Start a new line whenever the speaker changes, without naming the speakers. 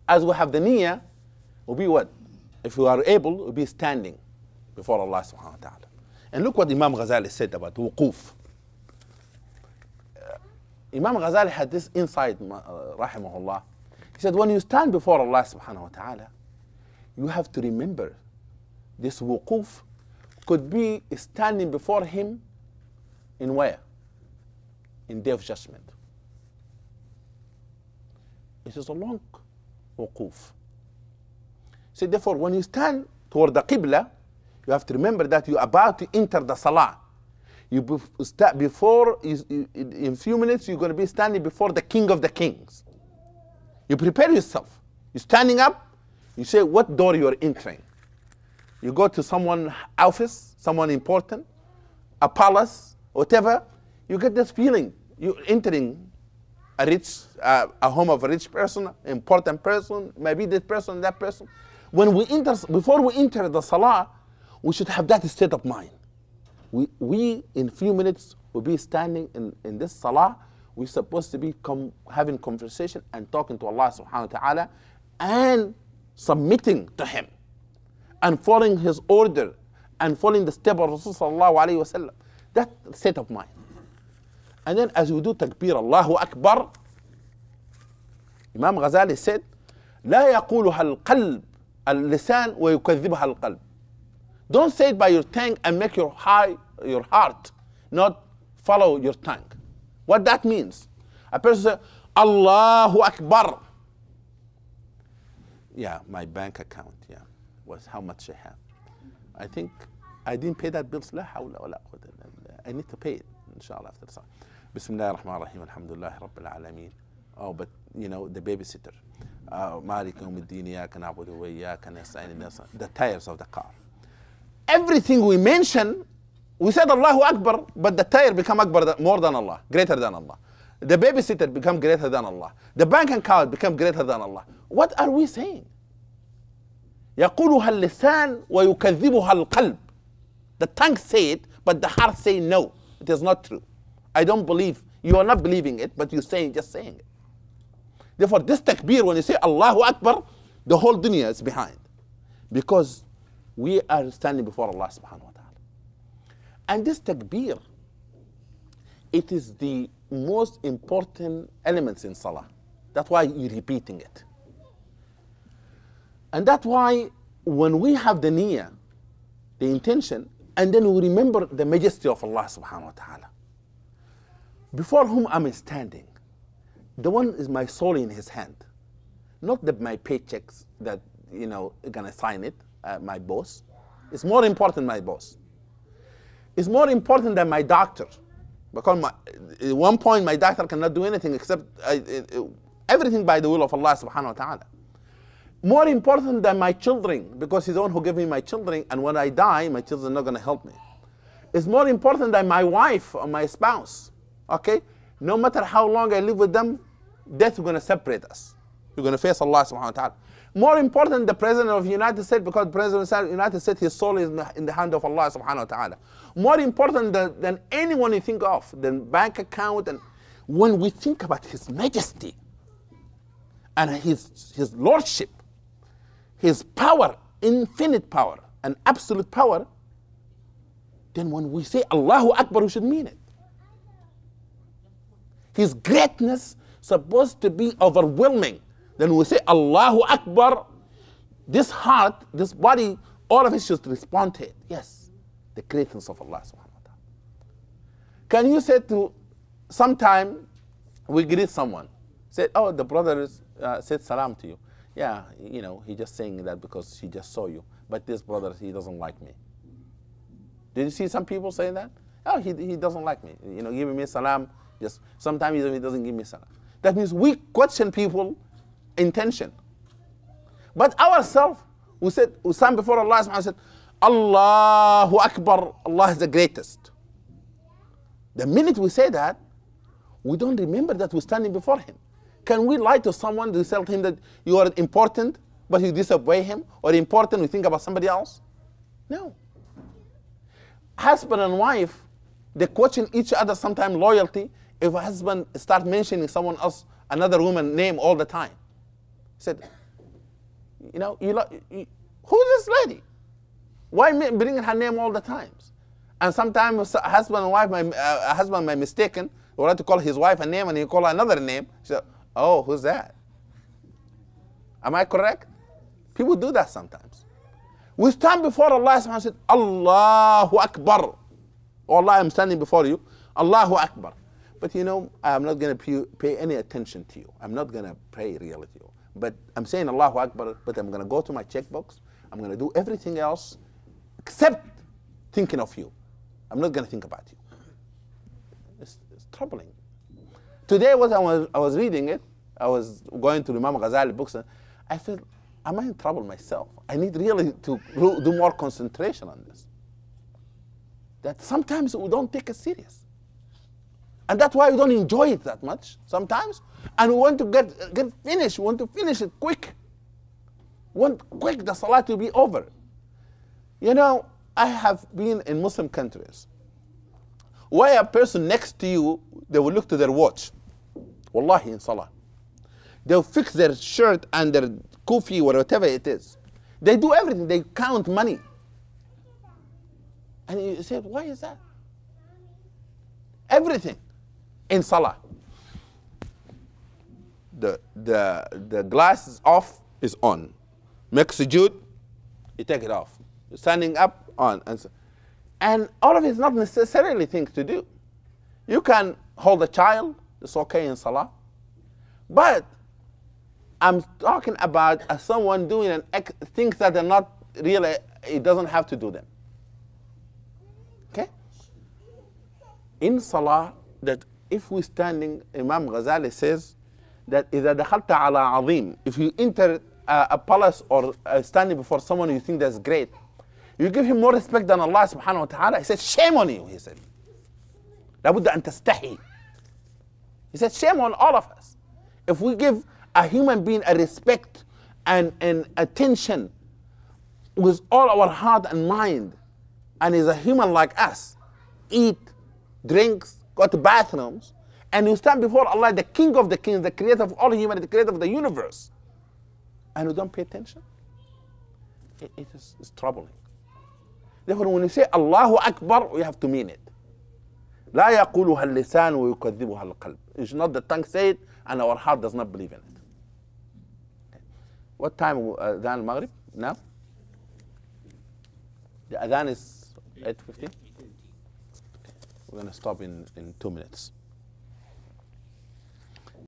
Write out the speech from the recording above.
as we have the niyyah, we'll be what? If we are able, we'll be standing before Allah subhanahu wa ta'ala. And look what Imam Ghazali said about wuquf. Imam Ghazali had this insight, rahimahullah. He said, when you stand before Allah subhanahu wa ta'ala, you have to remember this wuquf could be standing before him in where? In Day of Judgment. It is a long wuquf. So therefore, when you stand toward the Qibla, you have to remember that you're about to enter the Salah. In a few minutes, you're going to be standing before the King of the Kings. You prepare yourself. You're standing up. You say what door you're entering. You go to someone's office, someone important, a palace, whatever. You get this feeling. You're entering a home of a rich person, important person, maybe this person, that person. When we enter, before we enter the Salah, we should have that state of mind. We in a few minutes will be standing in this Salah. We're supposed to be having conversation and talking to Allah subhanahu wa ta'ala and submitting to Him and following His order and following the step of Rasul sallallahu alayhi wa sallam. That state of mind. And then as we do takbir, Allahu Akbar, Imam Ghazali said, لا يقولها القلب اللسان ويكذبها القلب. Don't say it by your tongue and make your heart not follow your tongue. What that means? A person says, Allahu Akbar. Yeah, my bank account, yeah, was how much I have. I think I didn't pay that bill. لا حول ولا قوة إلا بالله. I need to pay it, inshallah, after the Salah. Bismillah ar-Rahman ar-Rahim, alhamdulillah, Rabbil Alameen. Oh, but you know, the babysitter. Malik yawmiddin, iyaka na'budu wa iyaka nasta'in. The tires of the car. Everything we mention, we said Allahu Akbar, but the tire become Akbar more than Allah, greater than Allah. The babysitter become greater than Allah. The bank account become greater than Allah. What are we saying? يقولها اللسان ويكذبها القلب. The tongue say it, but the heart say no. It is not true. I don't believe. You are not believing it, but you're saying, just saying it. Therefore, this takbir, when you say Allahu Akbar, the whole dunya is behind. Because we are standing before Allah subhanahu wa ta'ala. And this takbir, it is the most important elements in salah. That's why you're repeating it. And that's why when we have the niyyah, the intention, and then we remember the majesty of Allah subhanahu wa ta'ala, before whom I'm standing, the one is my soul in his hand. Not my paychecks that, you know, gonna sign it, my boss. It's more important my boss. It's more important than my doctor. Because at one point my doctor cannot do anything except everything by the will of Allah subhanahu wa ta'ala. More important than my children, because He's the one who gave me my children, and when I die, my children are not gonna help me. It's more important than my wife or my spouse. Okay? No matter how long I live with them, death is gonna separate us. We're gonna face Allah subhanahu wa ta'ala. More important than the President of the United States, because the President of the United States, his soul is in the hand of Allah subhanahu wa ta'ala. More important than anyone you think of, than bank account. And when we think about His majesty and His lordship, His power, infinite power and absolute power, then when we say Allahu Akbar, we should mean it. His greatness supposed to be overwhelming. Then we say Allahu Akbar, this heart, this body, all of it should respond to it. Yes, the greatness of Allah subhanahu wa ta'ala. Can you say to, sometime we greet someone, say, oh, the brother said salam to you. Yeah, you know, he just saying that because he just saw you. But this brother, he doesn't like me. Did you see some people saying that? Oh, he doesn't like me. You know, giving me salam. Just sometimes he doesn't give me salam. That means we question people intention. But ourselves, we stand before Allah and said, Allahu Akbar, Allah is the greatest. The minute we say that, we don't remember that we're standing before Him. Can we lie to someone to tell him that you are important, but you disobey him? Or important, we think about somebody else? No. Husband and wife, they question each other sometimes loyalty. If a husband start mentioning someone else, another woman name all the time, he said, You know, who's this lady? Why bringing her name all the times? And sometimes a husband and wife, a husband may mistaken, he wanted to call his wife a name and he call her another name. She said, oh, who's that? Am I correct? People do that sometimes. We stand before Allah subhanahu and said, Allahu Akbar. Oh Allah, I'm standing before you. Allahu Akbar. But you know, I'm not going to pay any attention to you. I'm not going to pray really to you. But I'm saying Allahu Akbar, but I'm going to go to my checkbox. I'm going to do everything else except thinking of you. I'm not going to think about you. It's troubling. Today, I was reading it. I was going to Imam Ghazali books, and I felt, am I in trouble myself? I need really to do more concentration on this. That sometimes we don't take it serious. And that's why we don't enjoy it that much sometimes. And we want to get finished. We want to finish it quick. We want quick the salah to be over. You know, I have been in Muslim countries where a person next to you, they will look to their watch. Wallahi, in salah. They'll fix their shirt and their kufi or whatever it is. They do everything. They count money. And you say, why is that? Everything in salah. The glass is off, is on. Make sujood, you take it off. You're standing up, on. And all of it is not necessarily things to do. You can hold a child, it's okay in salah. But I'm talking about someone doing things that are not really, it doesn't have to do them. Okay? In salah, that if we're standing, Imam Ghazali says that إذا دخلت على عظيم, if you enter a palace or standing before someone you think that's great, you give him more respect than Allah subhanahu wa ta'ala. He said, shame on you, he said. لابد أن تستحي. He said, shame on all of us. If we give a human being a respect and attention with all our heart and mind, and is a human like us, eat, drinks, go to bathrooms, and you stand before Allah, the King of the kings, the creator of all humanity, the creator of the universe, and you don't pay attention, it's troubling. Therefore, when you say Allahu Akbar, you have to mean it. لا يقولها اللسان ويكذبها القلب. It's not the tongue say it and our heart does not believe in it. Okay. What time adhan al-Maghrib now? The adhan is 8:50. Okay. We're going to stop in 2 minutes.